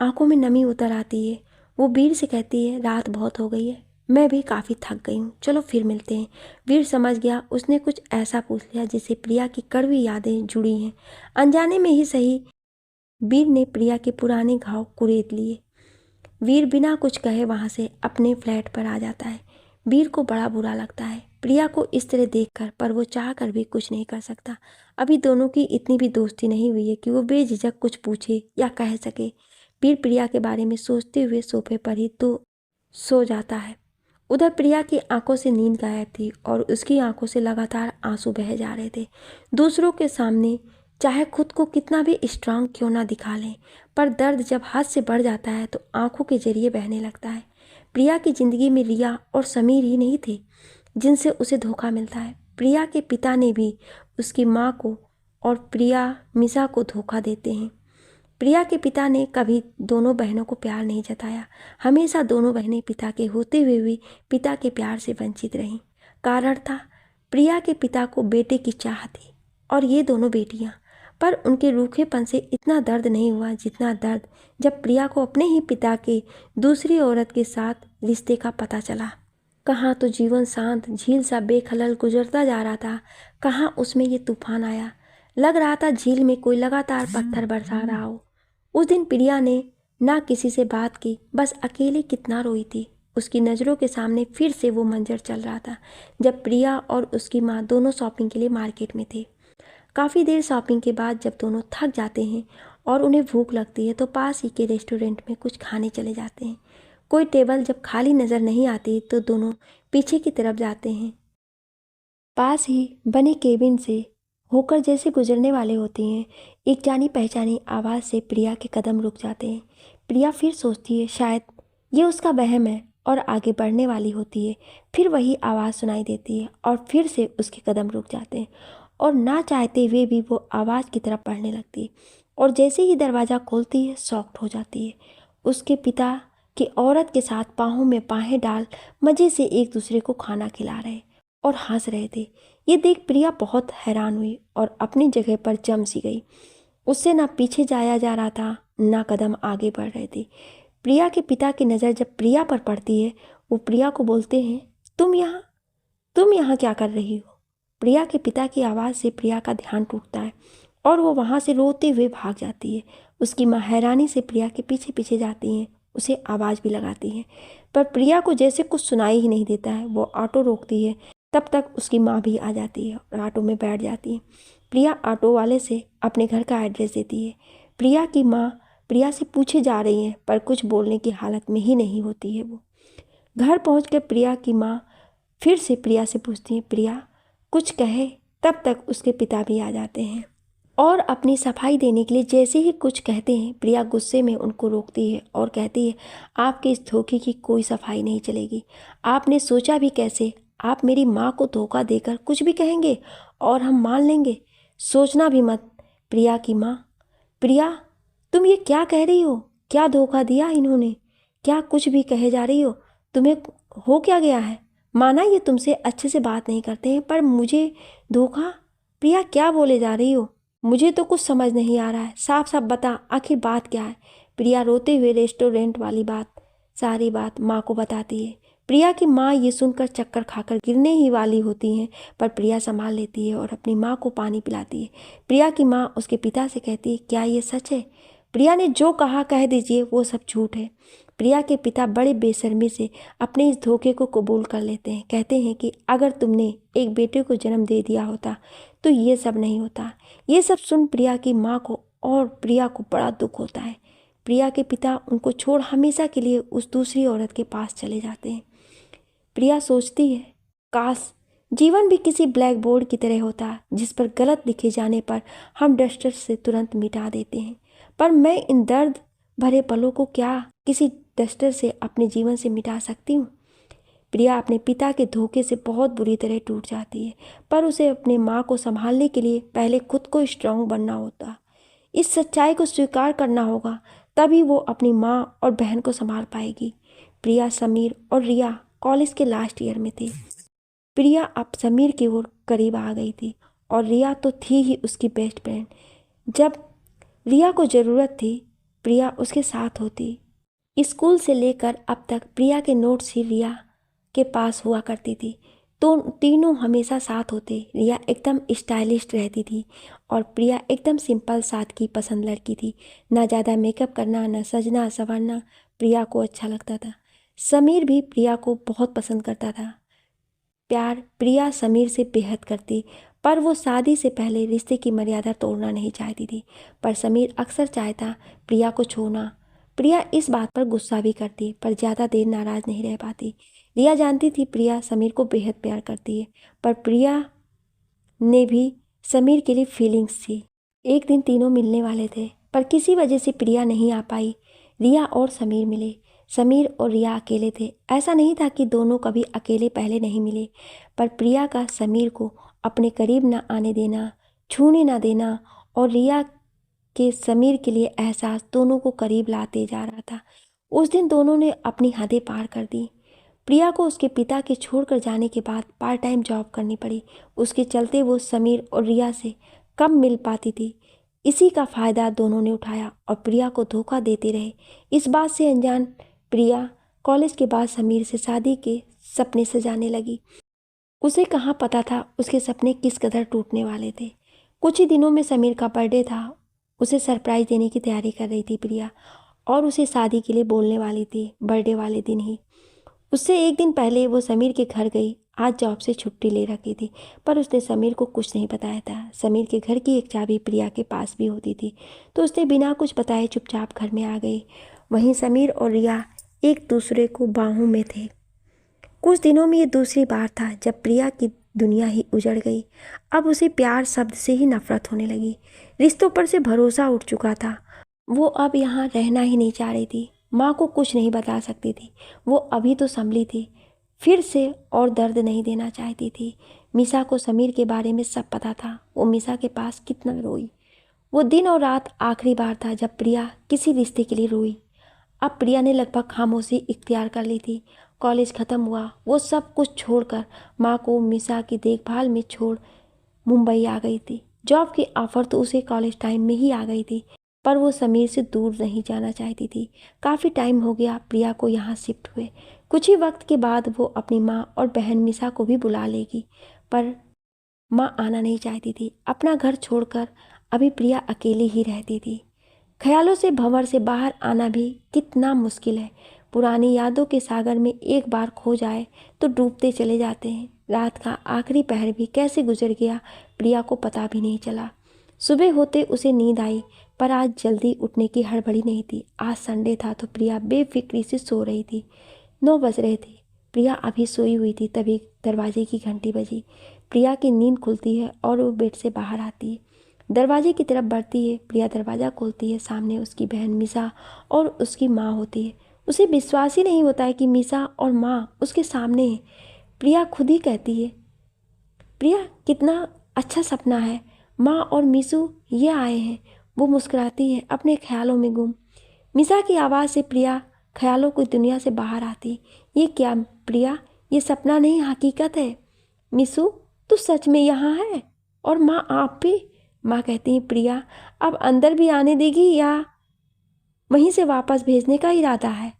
आंखों में नमी उतर आती है। वो वीर से कहती है, रात बहुत हो गई है, मैं भी काफ़ी थक गई हूँ, चलो फिर मिलते हैं। वीर समझ गया उसने कुछ ऐसा पूछ लिया जिससे प्रिया की कड़वी यादें जुड़ी हैं। अनजाने में ही सही, वीर ने प्रिया के पुराने घाव कुरेद लिए। वीर बिना कुछ कहे वहाँ से अपने फ्लैट पर आ जाता है। वीर को बड़ा बुरा लगता है प्रिया को इस तरह देखकर, पर वो चाह कर भी कुछ नहीं कर सकता। अभी दोनों की इतनी भी दोस्ती नहीं हुई है कि वो बेझिझक कुछ पूछे या कह सके। वीर प्रिया के बारे में सोचते हुए सोफे पर ही तो सो जाता है। उधर प्रिया की आंखों से नींद गायब थी और उसकी आंखों से लगातार आंसू बह जा रहे थे। दूसरों के सामने चाहे खुद को कितना भी स्ट्रांग क्यों ना दिखा लें, पर दर्द जब हद से बढ़ जाता है तो आंखों के जरिए बहने लगता है। प्रिया की ज़िंदगी में रिया और समीर ही नहीं थे जिनसे उसे धोखा मिलता है। प्रिया के पिता ने भी उसकी माँ को और प्रिया मिसा को धोखा देते हैं। प्रिया के पिता ने कभी दोनों बहनों को प्यार नहीं जताया। हमेशा दोनों बहनें पिता के होते हुए भी पिता के प्यार से वंचित रहीं। कारण था प्रिया के पिता को बेटे की चाह थी और ये दोनों बेटियां, पर उनके रूखेपन से इतना दर्द नहीं हुआ जितना दर्द जब प्रिया को अपने ही पिता के दूसरी औरत के साथ रिश्ते का पता चला। कहाँ तो जीवन शांत झील सा बेखलल गुजरता जा रहा था, कहाँ उसमें ये तूफान आया। लग रहा था झील में कोई लगातार पत्थर बरसा रहा हो। उस दिन प्रिया ने ना किसी से बात की, बस अकेले कितना रोई थी। उसकी नज़रों के सामने फिर से वो मंजर चल रहा था जब प्रिया और उसकी माँ दोनों शॉपिंग के लिए मार्केट में थे। काफ़ी देर शॉपिंग के बाद जब दोनों थक जाते हैं और उन्हें भूख लगती है तो पास ही के रेस्टोरेंट में कुछ खाने चले जाते हैं। कोई टेबल जब खाली नज़र नहीं आती तो दोनों पीछे की तरफ जाते हैं। पास ही बने केबिन से होकर जैसे गुजरने वाले होते हैं, एक जानी पहचानी आवाज़ से प्रिया के कदम रुक जाते हैं। प्रिया फिर सोचती है शायद ये उसका वहम है और आगे बढ़ने वाली होती है। फिर वही आवाज़ सुनाई देती है और फिर से उसके कदम रुक जाते हैं और ना चाहते हुए भी वो आवाज़ की तरफ बढ़ने लगती है और जैसे ही दरवाज़ा खोलती है शॉक्ड हो जाती है। उसके पिता की औरत के साथ बाहों में बाहें डाल मज़े से एक दूसरे को खाना खिला रहे और हंस रहे थे। ये देख प्रिया बहुत हैरान हुई और अपनी जगह पर जम सी गई। उससे ना पीछे जाया जा रहा था ना कदम आगे बढ़ रहे थे। प्रिया के पिता की नज़र जब प्रिया पर पड़ती है वो प्रिया को बोलते हैं, तुम यहाँ क्या कर रही हो? प्रिया के पिता की आवाज़ से प्रिया का ध्यान टूटता है और वो वहाँ से रोते हुए भाग जाती है। उसकी माँ हैरानी से प्रिया के पीछे पीछे जाती हैं, उसे आवाज़ भी लगाती हैं, पर प्रिया को जैसे कुछ सुनाई ही नहीं देता है। वो ऑटो रोकती है, तब तक उसकी माँ भी आ जाती है और ऑटो में बैठ जाती है। प्रिया ऑटो वाले से अपने घर का एड्रेस देती है। प्रिया की माँ प्रिया से पूछे जा रही है पर कुछ बोलने की हालत में ही नहीं होती है। वो घर पहुँचकर प्रिया की माँ फिर से प्रिया से पूछती है, प्रिया कुछ कहे। तब तक उसके पिता भी आ जाते हैं और अपनी सफाई देने के लिए जैसे ही कुछ कहते हैं प्रिया गुस्से में उनको रोकती है और कहती है, आपके इस धोखे की कोई सफाई नहीं चलेगी। आपने सोचा भी कैसे? आप मेरी माँ को धोखा देकर कुछ भी कहेंगे और हम मान लेंगे? सोचना भी मत। प्रिया की माँ, प्रिया तुम ये क्या कह रही हो? क्या धोखा दिया इन्होंने? क्या कुछ भी कहे जा रही हो? तुम्हें हो क्या गया है? माना ये तुमसे अच्छे से बात नहीं करते हैं, पर मुझे धोखा? प्रिया क्या बोले जा रही हो? मुझे तो कुछ समझ नहीं आ रहा है। साफ साफ बता, आखिर बात क्या है? प्रिया रोते हुए रेस्टोरेंट वाली सारी बात माँ को बताती है। प्रिया की माँ ये सुनकर चक्कर खाकर गिरने ही वाली होती हैं, पर प्रिया संभाल लेती है और अपनी माँ को पानी पिलाती है। प्रिया की माँ उसके पिता से कहती है, क्या ये सच है? प्रिया ने जो कहा कह दीजिए, वो सब झूठ है। प्रिया के पिता बड़े बेशर्मी से अपने इस धोखे को कबूल कर लेते हैं। कहते हैं कि अगर तुमने एक बेटे को जन्म दे दिया होता तो ये सब नहीं होता। ये सब सुन प्रिया की माँ को और प्रिया को बड़ा दुख होता है। प्रिया के पिता उनको छोड़ हमेशा के लिए उस दूसरी औरत के पास चले जाते हैं। प्रिया सोचती है, काश जीवन भी किसी ब्लैक बोर्ड की तरह होता जिस पर गलत लिखे जाने पर हम डस्टर से तुरंत मिटा देते हैं। पर मैं इन दर्द भरे पलों को क्या किसी डस्टर से अपने जीवन से मिटा सकती हूँ? प्रिया अपने पिता के धोखे से बहुत बुरी तरह टूट जाती है, पर उसे अपने माँ को संभालने के लिए पहले खुद को स्ट्रांग बनना होता। इस सच्चाई को स्वीकार करना होगा, तभी वो अपनी माँ और बहन को संभाल पाएगी। प्रिया, समीर और रिया कॉलेज के लास्ट ईयर में थी। प्रिया अब समीर की ओर करीब आ गई थी और रिया तो थी ही उसकी बेस्ट फ्रेंड। जब रिया को ज़रूरत थी प्रिया उसके साथ होती। स्कूल से लेकर अब तक प्रिया के नोट्स ही रिया के पास हुआ करती थी, तो तीनों हमेशा साथ होते। रिया एकदम स्टाइलिश रहती थी और प्रिया एकदम सिंपल सादगी पसंद लड़की थी। ना ज़्यादा मेकअप करना, ना सजना संवरना प्रिया को अच्छा लगता था। समीर भी प्रिया को बहुत पसंद करता था। प्यार प्रिया समीर से बेहद करती, पर वो शादी से पहले रिश्ते की मर्यादा तोड़ना नहीं चाहती थी। पर समीर अक्सर चाहता प्रिया को छूना। प्रिया इस बात पर गुस्सा भी करती, पर ज़्यादा देर नाराज़ नहीं रह पाती। रिया जानती थी प्रिया समीर को बेहद प्यार करती है, पर प्रिया ने भी समीर के लिए फीलिंग्स थी। एक दिन तीनों मिलने वाले थे, पर किसी वजह से प्रिया नहीं आ पाई। रिया और समीर मिले। समीर और रिया अकेले थे। ऐसा नहीं था कि दोनों कभी अकेले पहले नहीं मिले, पर प्रिया का समीर को अपने करीब ना आने देना, छूने ना देना, और रिया के समीर के लिए एहसास दोनों को करीब लाते जा रहा था। उस दिन दोनों ने अपनी हदें पार कर दी। प्रिया को उसके पिता के छोड़कर जाने के बाद पार्ट टाइम जॉब करनी पड़ी। उसके चलते वो समीर और रिया से कम मिल पाती थी। इसी का फ़ायदा दोनों ने उठाया और प्रिया को धोखा देते रहे। इस बात से अनजान प्रिया कॉलेज के बाद समीर से शादी के सपने सजाने लगी। उसे कहाँ पता था उसके सपने किस कदर टूटने वाले थे। कुछ ही दिनों में समीर का बर्थडे था। उसे सरप्राइज़ देने की तैयारी कर रही थी प्रिया, और उसे शादी के लिए बोलने वाली थी बर्थडे वाले दिन ही। उससे एक दिन पहले वो समीर के घर गई। आज जॉब से छुट्टी ले रखी थी, पर उसने समीर को कुछ नहीं बताया था। समीर के घर की एक चाबी प्रिया के पास भी होती थी, तो उसने बिना कुछ बताए चुपचाप घर में आ गई। वहीं समीर और रिया एक दूसरे को बाहों में थे। कुछ दिनों में ये दूसरी बार था जब प्रिया की दुनिया ही उजड़ गई। अब उसे प्यार शब्द से ही नफरत होने लगी। रिश्तों पर से भरोसा उठ चुका था। वो अब यहाँ रहना ही नहीं चाह रही थी। माँ को कुछ नहीं बता सकती थी। वो अभी तो संभली थी, फिर से और दर्द नहीं देना चाहती थी। मिसा को समीर के बारे में सब पता था। वो मिसा के पास कितना रोई। वो दिन और रात आखिरी बार था जब प्रिया किसी रिश्ते के लिए रोई। अब प्रिया ने लगभग खामोशी इख्तियार कर ली थी। कॉलेज ख़त्म हुआ। वो सब कुछ छोड़कर माँ को मिसा की देखभाल में छोड़ मुंबई आ गई थी। जॉब की ऑफ़र तो उसे कॉलेज टाइम में ही आ गई थी, पर वो समीर से दूर नहीं जाना चाहती थी। काफ़ी टाइम हो गया प्रिया को यहाँ शिफ्ट हुए। कुछ ही वक्त के बाद वो अपनी माँ और बहन मिसा को भी बुला लेगी, पर माँ आना नहीं चाहती थी। अपना घर छोड़कर अभी प्रिया अकेली ही रहती थी। ख्यालों से भंवर से बाहर आना भी कितना मुश्किल है। पुरानी यादों के सागर में एक बार खो जाए तो डूबते चले जाते हैं। रात का आखिरी पहर भी कैसे गुजर गया प्रिया को पता भी नहीं चला। सुबह होते उसे नींद आई, पर आज जल्दी उठने की हड़बड़ी नहीं थी। आज संडे था तो प्रिया बेफिक्री से सो रही थी। 9 बज रहे थे। प्रिया अभी सोई हुई थी, तभी दरवाजे की घंटी बजी। प्रिया की नींद खुलती है और वो बेड से बाहर आती है। दरवाजे की तरफ बढ़ती है। प्रिया दरवाज़ा खोलती है। सामने उसकी बहन मिसा और उसकी माँ होती है। उसे विश्वास ही नहीं होता है कि मिसा और माँ उसके सामने है। प्रिया खुद ही कहती है, प्रिया कितना अच्छा सपना है, माँ और मिसू ये आए हैं। वो मुस्कुराती है अपने ख्यालों में गुम। मिसा की आवाज़ से प्रिया ख्यालों की दुनिया से बाहर आती। ये क्या प्रिया, ये सपना नहीं हकीकत है। मिसू तू सच में यहाँ है, और माँ आप भी। माँ कहती है, प्रिया अब अंदर भी आने देगी या वहीं से वापस भेजने का इरादा है।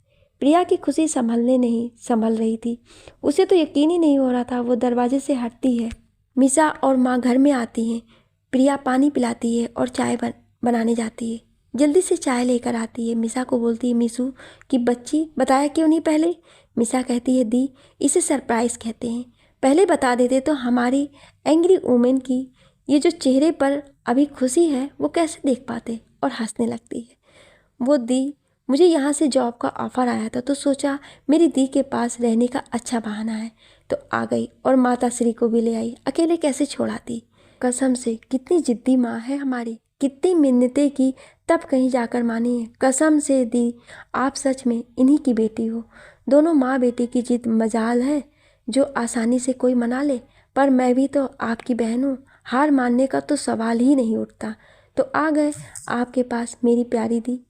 प्रिया की खुशी संभल रही थी। उसे तो यकीन ही नहीं हो रहा था। वो दरवाजे से हटती है। मिसा और माँ घर में आती हैं। प्रिया पानी पिलाती है और चाय बनाने जाती है। जल्दी से चाय लेकर आती है। मिसा को बोलती है, मिसू कि बच्ची बताया क्यों नहीं पहले। मिसा कहती है, दी इसे सरप्राइज़ कहते हैं, पहले बता देते तो हमारी एंग्री वूमेन की ये जो चेहरे पर अभी खुशी है वो कैसे देख पाते। और हंसने लगती है। वो दी मुझे यहाँ से जॉब का ऑफ़र आया था तो सोचा मेरी दी के पास रहने का अच्छा बहाना है तो आ गई, और माता श्री को भी ले आई। अकेले कैसे छोड़ाती। कसम से कितनी जिद्दी माँ है हमारी। कितनी मिन्नतें की तब कहीं जाकर मानी है। कसम से दी आप सच में इन्हीं की बेटी हो। दोनों माँ बेटी की जिद मजाल है जो आसानी से कोई मना ले, पर मैं भी तो आपकी बहन हूँ। हार मानने का तो सवाल ही नहीं उठता। तो आ गए आपके पास मेरी प्यारी दी।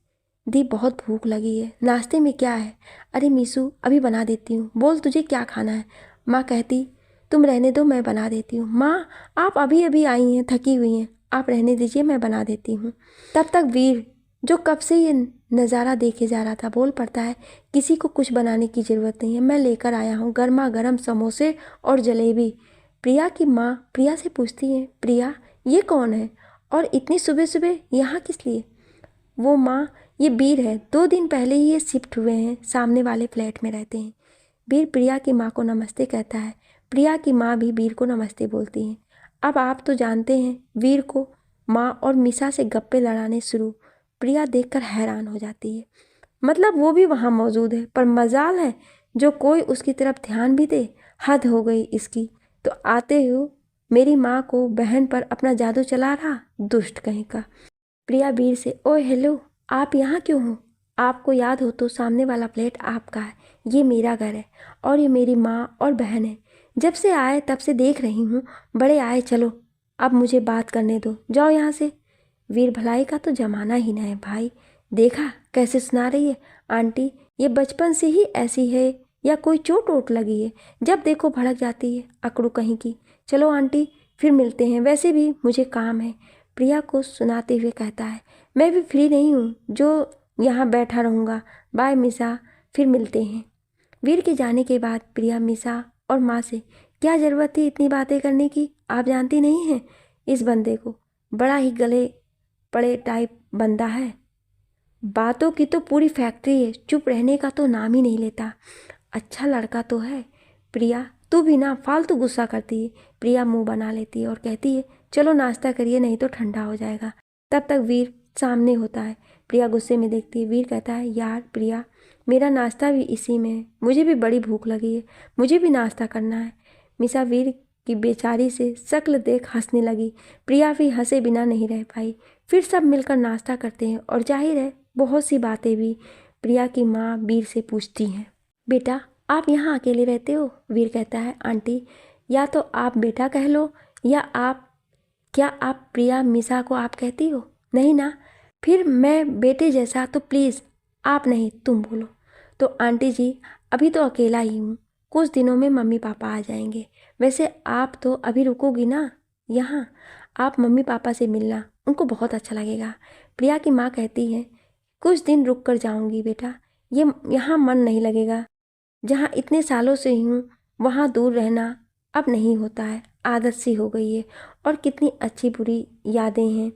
दी बहुत भूख लगी है, नाश्ते में क्या है। अरे मीसू अभी बना देती हूँ, बोल तुझे क्या खाना है। माँ कहती, तुम रहने दो मैं बना देती हूँ। माँ आप अभी अभी आई हैं, थकी हुई हैं, आप रहने दीजिए मैं बना देती हूँ। तब तक वीर जो कब से ये नज़ारा देखे जा रहा था बोल पड़ता है, किसी को कुछ बनाने की ज़रूरत नहीं है, मैं लेकर आया हूँ गर्मा गर्म समोसे और जलेबी। प्रिया की माँ प्रिया से पूछती है, प्रिया ये कौन है और इतनी सुबह सुबह यहाँ किस लिए। वो माँ ये बीर है, 2 दिन पहले ही ये शिफ्ट हुए हैं, सामने वाले फ्लैट में रहते हैं। बीर प्रिया की माँ को नमस्ते कहता है। प्रिया की माँ भी बीर को नमस्ते बोलती हैं। अब आप तो जानते हैं वीर को माँ और मिसा से गप्पे लड़ाने शुरू। प्रिया देखकर हैरान हो जाती है। मतलब वो भी वहाँ मौजूद है, पर मजाल है जो कोई उसकी तरफ ध्यान भी दे। हद हो गई इसकी। तो आते हो मेरी माँ को बहन पर अपना जादू चला रहा, दुष्ट कहीं का। प्रिया वीर से, ओए हेलो, आप यहाँ क्यों हो? आपको याद हो तो सामने वाला फ्लैट आपका है, ये मेरा घर है और ये मेरी माँ और बहन है। जब से आए तब से देख रही हूँ, बड़े आए, चलो अब मुझे बात करने दो, जाओ यहाँ से। वीर भलाई का तो जमाना ही ना है भाई, देखा कैसे सुना रही है। आंटी ये बचपन से ही ऐसी है या कोई चोट वोट लगी है? जब देखो भड़क जाती है, अकड़ू कहीं की। चलो आंटी फिर मिलते हैं, वैसे भी मुझे काम है। प्रिया को सुनाते हुए कहता है, मैं भी फ्री नहीं हूँ जो यहाँ बैठा रहूँगा। बाय मिसा, फिर मिलते हैं। वीर के जाने के बाद प्रिया मिसा और माँ से, क्या ज़रूरत थी इतनी बातें करने की? आप जानती नहीं हैं इस बंदे को, बड़ा ही गले पड़े टाइप बंदा है। बातों की तो पूरी फैक्ट्री है, चुप रहने का तो नाम ही नहीं लेता। अच्छा लड़का तो है। प्रिया तू भी ना फालतू गुस्सा करती है। प्रिया मुंह बना लेती है और कहती है, चलो नाश्ता करिए नहीं तो ठंडा हो जाएगा। तब तक वीर सामने होता है। प्रिया गुस्से में देखती है। वीर कहता है, यार प्रिया, मेरा नाश्ता भी इसी में है, मुझे भी बड़ी भूख लगी है, मुझे भी नाश्ता करना है। मिसा वीर की बेचारी से शक्ल देख हंसने लगी। प्रिया भी हंसे बिना नहीं रह पाई। फिर सब मिलकर नाश्ता करते हैं और जाहिर है बहुत सी बातें भी प्रिया की माँ वीर से पूछती हैं। बेटा आप यहाँ अकेले रहते हो? वीर कहता है, आंटी या तो आप बेटा कह लो या आप, क्या आप प्रिया मिसा को आप कहती हो? नहीं ना, फिर मैं बेटे जैसा, तो प्लीज़ आप नहीं तुम बोलो। तो आंटी जी अभी तो अकेला ही हूँ, कुछ दिनों में मम्मी पापा आ जाएंगे। वैसे आप तो अभी रुकोगी ना यहाँ? आप मम्मी पापा से मिलना, उनको बहुत अच्छा लगेगा। प्रिया की माँ कहती है, कुछ दिन रुक कर जाऊँगी बेटा, ये यहाँ मन नहीं लगेगा। जहाँ इतने सालों से हूँ वहाँ दूर रहना अब नहीं होता है, आदत सी हो गई है। और कितनी अच्छी बुरी यादें हैं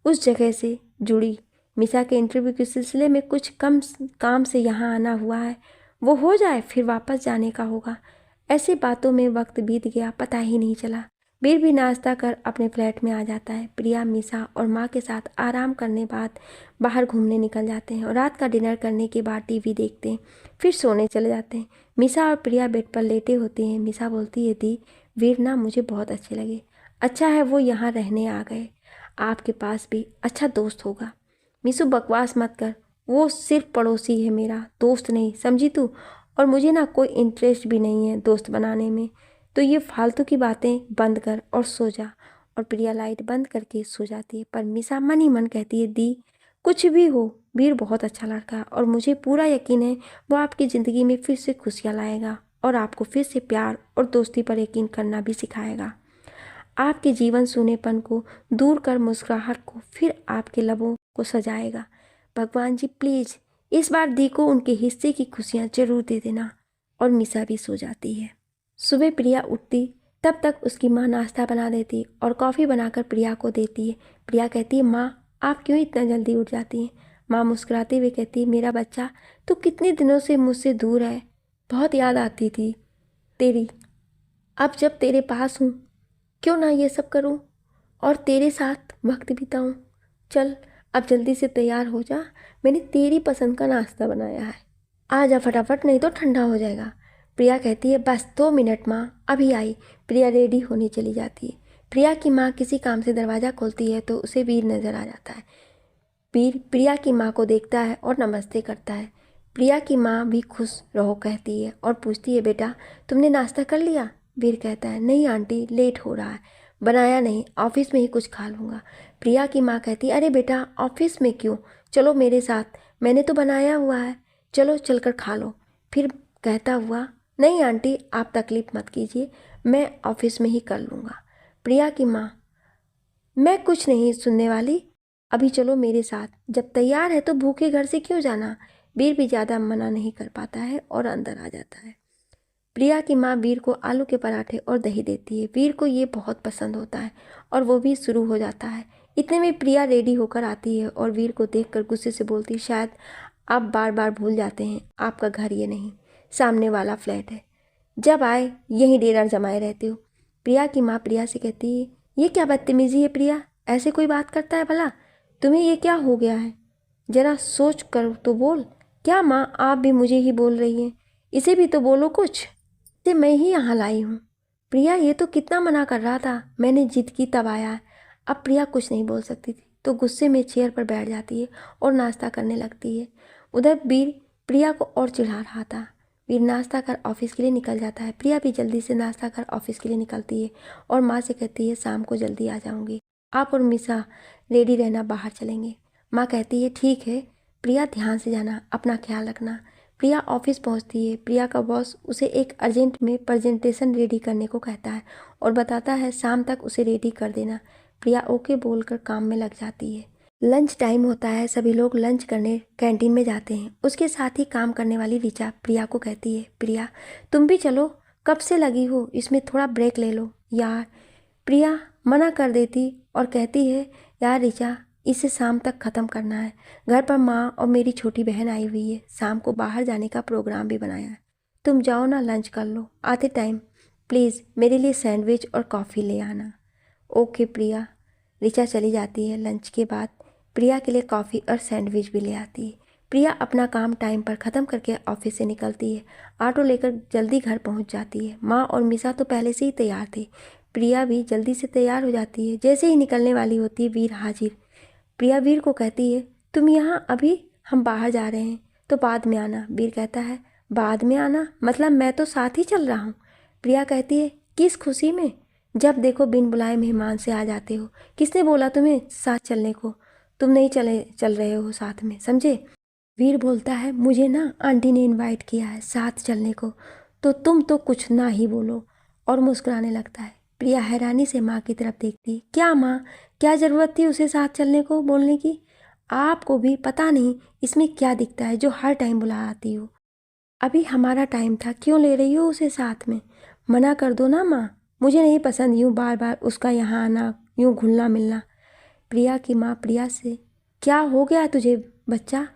उस जगह से जुड़ी। मिसा के इंटरव्यू के सिलसिले में कुछ कम काम से यहाँ आना हुआ है, वो हो जाए फिर वापस जाने का होगा। ऐसी बातों में वक्त बीत गया, पता ही नहीं चला। वीर भी नाश्ता कर अपने फ्लैट में आ जाता है। प्रिया मिसा और माँ के साथ आराम करने बाद बाहर घूमने निकल जाते हैं और रात का डिनर करने के बाद टीवी देखते हैं, फिर सोने चले जाते हैं। मिसा और प्रिया बेड पर लेटे होते हैं। मिसा बोलती है, दी वीर ना मुझे बहुत अच्छे लगे, अच्छा है वो यहाँ रहने आ गए, आपके पास भी अच्छा दोस्त होगा। मिसू बकवास मत कर, वो सिर्फ पड़ोसी है मेरा, दोस्त नहीं, समझी तू? और मुझे ना कोई इंटरेस्ट भी नहीं है दोस्त बनाने में, तो ये फालतू की बातें बंद कर और सो जा। और प्रिया लाइट बंद करके सो जाती है। पर मिसा मन ही मन कहती है, दी कुछ भी हो वीर बहुत अच्छा लड़का है और मुझे पूरा यकीन है वो आपकी ज़िंदगी में फिर से खुशियाँ लाएगा और आपको फिर से प्यार और दोस्ती पर यकीन करना भी सिखाएगा। आपके जीवन सूनेपन को दूर कर मुस्कुराहट को फिर आपके लबों को सजाएगा। भगवान जी प्लीज़ इस बार दी को उनके हिस्से की खुशियाँ जरूर दे देना। और मिसा भी सो जाती है। सुबह प्रिया उठती तब तक उसकी माँ नाश्ता बना देती और कॉफ़ी बनाकर प्रिया को देती है। प्रिया कहती है, माँ आप क्यों इतना जल्दी उठ जाती हैं? माँ मुस्कुराते हुए कहती है, मेरा बच्चा तू कितने दिनों से मुझसे दूर है, बहुत याद आती थी तेरी। अब जब तेरे पास हूँ क्यों ना ये सब करूँ और तेरे साथ वक्त बिताऊँ। चल अब जल्दी से तैयार हो जा, मैंने तेरी पसंद का नाश्ता बनाया है, आ जा फटाफट नहीं तो ठंडा हो जाएगा। प्रिया कहती है, बस 2 मिनट माँ, अभी आई। प्रिया रेडी होने चली जाती है। प्रिया की माँ किसी काम से दरवाज़ा खोलती है तो उसे वीर नज़र आ जाता है। वीर प्रिया की माँ को देखता है और नमस्ते करता है। प्रिया की माँ भी खुश रहो कहती है और पूछती है, बेटा तुमने नाश्ता कर लिया? वीर कहता है, नहीं आंटी लेट हो रहा है, बनाया नहीं, ऑफिस में ही कुछ खा लूँगा। प्रिया की माँ कहती है, अरे बेटा ऑफिस में क्यों, चलो मेरे साथ, मैंने तो बनाया हुआ है, चलो चलकर खा लो। फिर कहता हुआ, नहीं आंटी आप तकलीफ़ मत कीजिए, मैं ऑफिस में ही कर लूँगा। प्रिया की माँ, मैं कुछ नहीं सुनने वाली, अभी चलो मेरे साथ, जब तैयार है तो भूखे घर से क्यों जाना। वीर भी ज़्यादा मना नहीं कर पाता है और अंदर आ जाता है। प्रिया की माँ वीर को आलू के पराठे और दही देती है। वीर को ये बहुत पसंद होता है और वो भी शुरू हो जाता है। इतने में प्रिया रेडी होकर आती है और वीर को देखकर गुस्से से बोलती है, शायद आप बार बार भूल जाते हैं आपका घर ये नहीं, सामने वाला फ्लैट है, जब आए यहीं डेरा जमाए रहते हो। प्रिया की माँ प्रिया से कहती है, ये क्या बदतमीज़ी है प्रिया, ऐसे कोई बात करता है भला? तुम्हें ये क्या हो गया है, जरा सोच कर तो बोल। क्या माँ आप भी मुझे ही बोल रही हैं, इसे भी तो बोलो कुछ, इसे मैं ही यहाँ लाई हूँ, प्रिया ये तो कितना मना कर रहा था, मैंने जिद की तब आया है। अब प्रिया कुछ नहीं बोल सकती थी तो गुस्से में चेयर पर बैठ जाती है और नाश्ता करने लगती है। उधर वीर प्रिया को और चिढ़ा रहा था। वीर नाश्ता कर ऑफिस के लिए निकल जाता है। प्रिया भी जल्दी से नाश्ता कर ऑफिस के लिए निकलती है और माँ से कहती है शाम को जल्दी आ जाऊँगी, आप और मिसा रेडी रहना, बाहर चलेंगे। माँ कहती है ठीक है प्रिया, ध्यान से जाना, अपना ख्याल रखना। प्रिया ऑफिस पहुंचती है। प्रिया का बॉस उसे एक अर्जेंट में प्रेजेंटेशन रेडी करने को कहता है और बताता है शाम तक उसे रेडी कर देना। प्रिया ओके बोलकर काम में लग जाती है। लंच टाइम होता है, सभी लोग लंच करने कैंटीन में जाते हैं। उसके साथ ही काम करने वाली ऋचा प्रिया को कहती है प्रिया तुम भी चलो, कब से लगी हो इसमें, थोड़ा ब्रेक ले लो यार। प्रिया मना कर देती और कहती है यार ऋचा, इसे शाम तक ख़त्म करना है। घर पर माँ और मेरी छोटी बहन आई हुई है, शाम को बाहर जाने का प्रोग्राम भी बनाया है। तुम जाओ ना, लंच कर लो, आते टाइम प्लीज़ मेरे लिए सैंडविच और कॉफ़ी ले आना। ओके प्रिया। ऋचा चली जाती है। लंच के बाद प्रिया के लिए कॉफ़ी और सैंडविच भी ले आती है। प्रिया अपना काम टाइम पर ख़त्म करके ऑफिस से निकलती है। ऑटो लेकर जल्दी घर पहुंच जाती है। माँ और मिसा तो पहले से ही तैयार थे। प्रिया भी जल्दी से तैयार हो जाती है। जैसे ही निकलने वाली होती है वीर हाजिर। प्रिया वीर को कहती है तुम यहाँ, अभी हम बाहर जा रहे हैं तो बाद में आना। वीर कहता है बाद में आना मतलब मैं तो साथ ही चल रहा हूँ। प्रिया कहती है किस खुशी में, जब देखो बिन बुलाए मेहमान से आ जाते हो। किसने बोला तुम्हें साथ चलने को, तुम नहीं चल रहे हो साथ में, समझे। वीर बोलता है मुझे ना आंटी ने इनवाइट किया है साथ चलने को, तो तुम तो कुछ ना ही बोलो, और मुस्कुराने लगता है। प्रिया हैरानी से माँ की तरफ देखती, क्या माँ, क्या ज़रूरत थी उसे साथ चलने को बोलने की। आपको भी पता नहीं इसमें क्या दिखता है जो हर टाइम बुला आती हो। अभी हमारा टाइम था, क्यों ले रही हो उसे साथ में, मना कर दो ना माँ, मुझे नहीं पसंद यूँ बार बार उसका यहाँ आना, यूँ घुलना मिलना। प्रिया की माँ प्रिया से क्या हो गया तुझे बच्चा,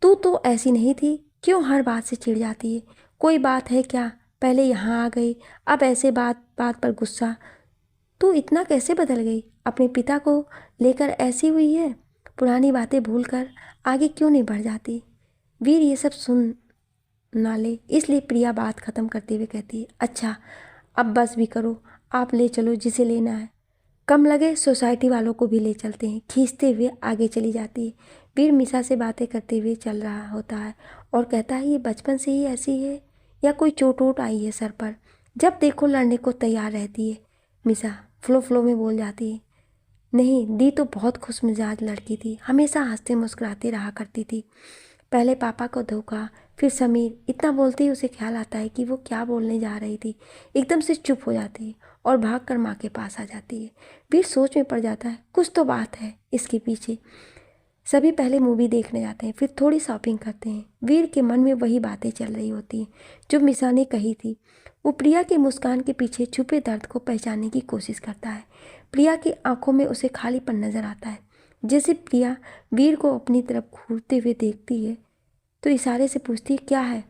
तू तो ऐसी नहीं थी, क्यों हर बात से चिढ़ जाती है, कोई बात है क्या, पहले यहाँ आ गई अब ऐसे बात बात पर गुस्सा, तू इतना कैसे बदल गई, अपने पिता को लेकर ऐसी हुई है, पुरानी बातें भूलकर आगे क्यों नहीं बढ़ जाती। वीर ये सब सुन ना ले, इसलिए प्रिया बात ख़त्म करते हुए कहती है अच्छा अब बस भी करो, आप ले चलो जिसे लेना है, कम लगे सोसाइटी वालों को भी ले चलते हैं। खींचते हुए आगे चली जाती है। वीर मिसा से बातें करते हुए चल रहा होता है और कहता है ये बचपन से ही ऐसी है या कोई चोट वोट आई है सर पर, जब देखो लड़ने को तैयार रहती है। मिसा फ्लो में बोल जाती है नहीं, दी तो बहुत खुश मिजाज लड़की थी, हमेशा हंसते मुस्कुराते रहा करती थी, पहले पापा को धोखा फिर समीर, इतना बोलते ही उसे ख्याल आता है कि वो क्या बोलने जा रही थी। एकदम से चुप हो जाती है और भागकर माँ के पास आ जाती है। वीर सोच में पड़ जाता है कुछ तो बात है इसके पीछे। सभी पहले मूवी देखने जाते हैं, फिर थोड़ी शॉपिंग करते हैं। वीर के मन में वही बातें चल रही होती हैं जो मिसा ने कही थी। वो प्रिया की मुस्कान के पीछे छुपे दर्द को पहचानने की कोशिश करता है। प्रिया की आंखों में उसे खालीपन नजर आता है। जैसे प्रिया वीर को अपनी तरफ घूरते हुए देखती है तो इशारे से पूछती है क्या है।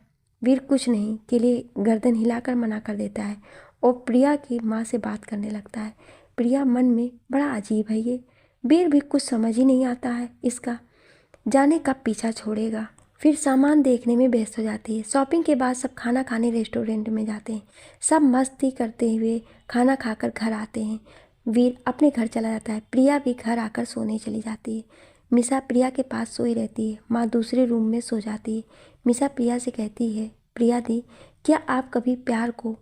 वीर कुछ नहीं के लिए गर्दन हिलाकर मना कर देता है और प्रिया की माँ से बात करने लगता है। प्रिया मन में बड़ा अजीब है ये, वीर भी कुछ समझ ही नहीं आता है इसका, जाने कब पीछा छोड़ेगा। फिर सामान देखने में व्यस्त हो जाती है। शॉपिंग के बाद सब खाना खाने रेस्टोरेंट में जाते हैं। सब मस्ती करते हुए खाना खाकर घर आते हैं। वीर अपने घर चला जाता है। प्रिया भी घर आकर सोने चली जाती है। मिसा प्रिया के पास सोई रहती है। माँ दूसरे रूम में सो जाती है। मिसा प्रिया से कहती है प्रिया दी, क्या आप कभी प्यार को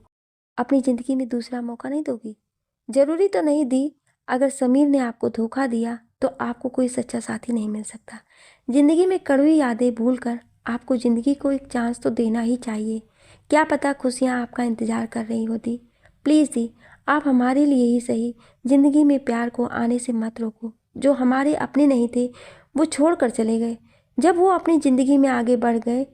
अपनी ज़िंदगी में दूसरा मौका नहीं दोगी। ज़रूरी तो नहीं दी, अगर समीर ने आपको धोखा दिया तो आपको कोई सच्चा साथी नहीं मिल सकता। ज़िंदगी में कड़वी यादें भूलकर आपको ज़िंदगी को एक चांस तो देना ही चाहिए। क्या पता खुशियाँ आपका इंतज़ार कर रही होती। प्लीज़ दी, आप हमारे लिए ही सही ज़िंदगी में प्यार को आने से मत रोको। जो हमारे अपने नहीं थे वो छोड़ कर चले गए, जब वो अपनी ज़िंदगी में आगे बढ़ गए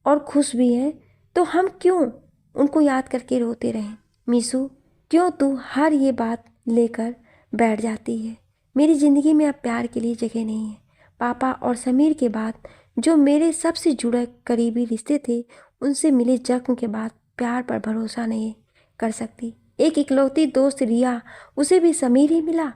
और खुश भी हैं तो हम क्यों उनको याद करके रोते रहें। मीसू, क्यों तू हर ये बात लेकर बैठ जाती है। मेरी ज़िंदगी में अब प्यार के लिए जगह नहीं है। पापा और समीर के बाद जो मेरे सबसे जुड़े करीबी रिश्ते थे, उनसे मिले जख्म के बाद प्यार पर भरोसा नहीं कर सकती। एक इकलौती दोस्त रिया, उसे भी समीर ही मिला,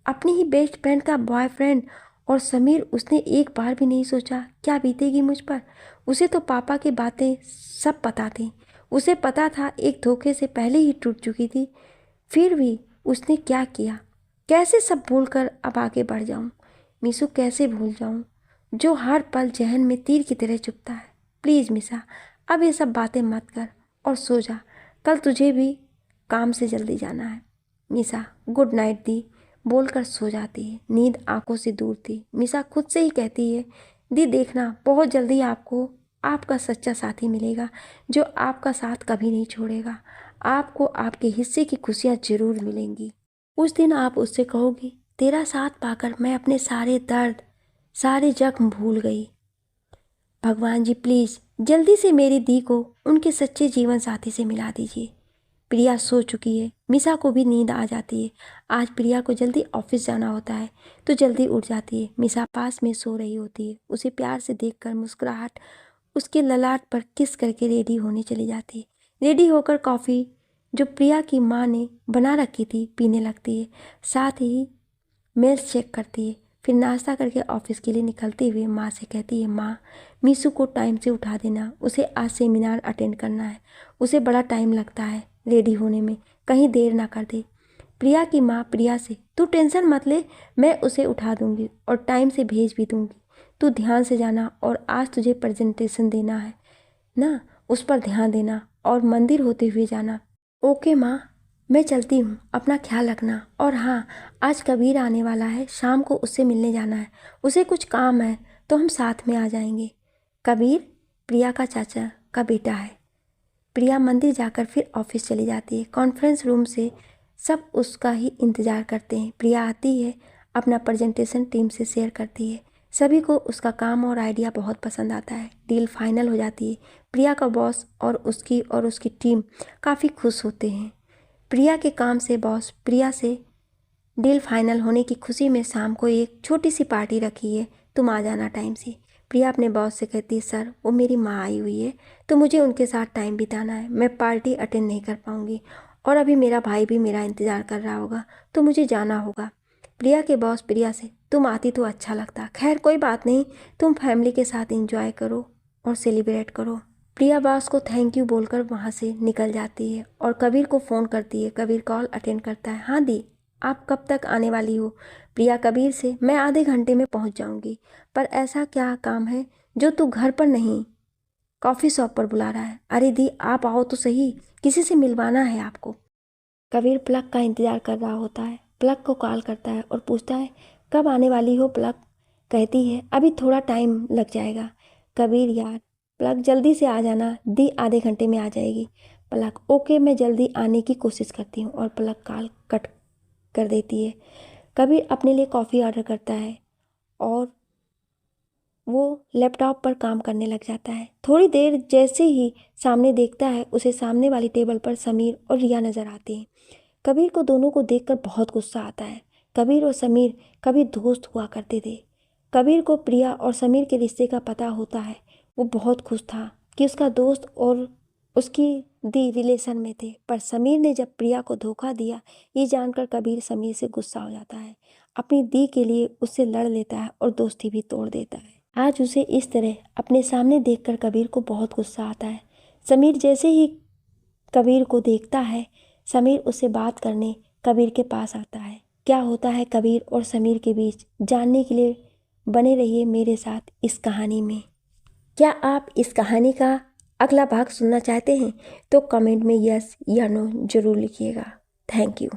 अपनी ही बेस्ट फ्रेंड का बॉयफ्रेंड। और समीर, उसने एक बार भी नहीं सोचा क्या बीतेगी मुझ पर। उसे तो पापा की बातें सब पता थी। उसे पता था एक धोखे से पहले ही टूट चुकी थी, फिर भी उसने क्या किया। कैसे सब भूलकर अब आगे बढ़ जाऊं? मीसू कैसे भूल जाऊं जो हर पल जहन में तीर की तरह चुभता है। प्लीज़ मीसा, अब ये सब बातें मत कर और सो जा, कल तुझे भी काम से जल्दी जाना है। मीसा गुड नाइट दी बोलकर सो जाती है। नींद आंखों से दूर थी। मीसा खुद से ही कहती है, दी देखना बहुत जल्दी आपको आपका सच्चा साथी मिलेगा जो आपका साथ कभी नहीं छोड़ेगा। आपको आपके हिस्से की खुशियाँ जरूर मिलेंगी। उस दिन आप उससे कहोगी, तेरा साथ पाकर मैं अपने सारे दर्द सारे जख्म भूल गई। भगवान जी प्लीज़ जल्दी से मेरी दी को उनके सच्चे जीवन साथी से मिला दीजिए। प्रिया सो चुकी है। मीसा को भी नींद आ जाती है। आज प्रिया को जल्दी ऑफिस जाना होता है तो जल्दी उठ जाती है। मीसा पास में सो रही होती है। उसे प्यार से देखकर मुस्कुराहट उसके ललाट पर किस करके रेडी होने चली जाती है। रेडी होकर कॉफ़ी जो प्रिया की माँ ने बना रखी थी पीने लगती है। साथ ही मेल्स चेक करती है। फिर नाश्ता करके ऑफिस के लिए निकलते हुए माँ से कहती है, माँ मीसू को टाइम से उठा देना, उसे आज सेमिनार अटेंड करना है, उसे बड़ा टाइम लगता है रेडी होने में, कहीं देर ना कर दे। प्रिया की माँ प्रिया से, तू टेंशन मत ले, मैं उसे उठा दूंगी और टाइम से भेज भी दूंगी। तू ध्यान से जाना और आज तुझे प्रेजेंटेशन देना है ना, उस पर ध्यान देना और मंदिर होते हुए जाना। ओके माँ, मैं चलती हूँ, अपना ख्याल रखना। और हाँ, आज कबीर आने वाला है, शाम को उससे मिलने जाना है, उसे कुछ काम है तो हम साथ में आ जाएंगे। कबीर प्रिया का चाचा का बेटा है। प्रिया मंदिर जाकर फिर ऑफिस चली जाती है। कॉन्फ्रेंस रूम से सब उसका ही इंतज़ार करते हैं। प्रिया आती है, अपना प्रेजेंटेशन टीम से शेयर करती है। सभी को उसका काम और आइडिया बहुत पसंद आता है। डील फाइनल हो जाती है। प्रिया का बॉस और उसकी टीम काफ़ी खुश होते हैं। प्रिया के काम से बॉस प्रिया से डील फाइनल होने की खुशी में शाम को एक छोटी सी पार्टी रखी है, तुम आ जाना टाइम से। प्रिया अपने बॉस से कहती है, सर वो मेरी माँ आई हुई है तो मुझे उनके साथ टाइम बिताना है, मैं पार्टी अटेंड नहीं कर पाऊँगी और अभी मेरा भाई भी मेरा इंतज़ार कर रहा होगा तो मुझे जाना होगा। प्रिया के बॉस प्रिया से, तुम आती तो अच्छा लगता, खैर कोई बात नहीं, तुम फैमिली के साथ इंजॉय करो और सेलिब्रेट करो। प्रिया बॉस को थैंक यू बोलकर वहाँ से निकल जाती है और कबीर को फ़ोन करती है। कबीर कॉल अटेंड करता है। हाँ दी, आप कब तक आने वाली हो? प्रिया कबीर से, मैं आधे घंटे में पहुँच जाऊँगी, पर ऐसा क्या काम है जो तू घर पर नहीं कॉफ़ी शॉप पर बुला रहा है? अरे दी आप आओ तो सही, किसी से मिलवाना है आपको। कबीर प्लग का इंतज़ार कर रहा होता है। प्लग को कॉल करता है और पूछता है, कब आने वाली हो? प्लग कहती है, अभी थोड़ा टाइम लग जाएगा। कबीर यार प्लग जल्दी से आ जाना, दी आधे घंटे में आ जाएगी। प्लग ओके, मैं जल्दी आने की कोशिश करती हूँ। और प्लग कॉल कट कर देती है। कबीर अपने लिए कॉफ़ी ऑर्डर करता है और वो लैपटॉप पर काम करने लग जाता है। थोड़ी देर जैसे ही सामने देखता है, उसे सामने वाली टेबल पर समीर और रिया नज़र आते हैं। कबीर को दोनों को देखकर बहुत गुस्सा आता है। कबीर और समीर कभी दोस्त हुआ करते थे। कबीर को प्रिया और समीर के रिश्ते का पता होता है। वो बहुत खुश था कि उसका दोस्त और उसकी दी रिलेशन में थे, पर समीर ने जब प्रिया को धोखा दिया, ये जानकर कबीर समीर से गुस्सा हो जाता है। अपनी दी के लिए उससे लड़ लेता है और दोस्ती भी तोड़ देता है। आज उसे इस तरह अपने सामने देखकर कबीर को बहुत गुस्सा आता है। समीर जैसे ही कबीर को देखता है, समीर उससे बात करने कबीर के पास आता है। क्या होता है कबीर और समीर के बीच, जानने के लिए बने रहिए मेरे साथ इस कहानी में। क्या आप इस कहानी का अगला भाग सुनना चाहते हैं तो कमेंट में यस या नो ज़रूर लिखिएगा। Thank you.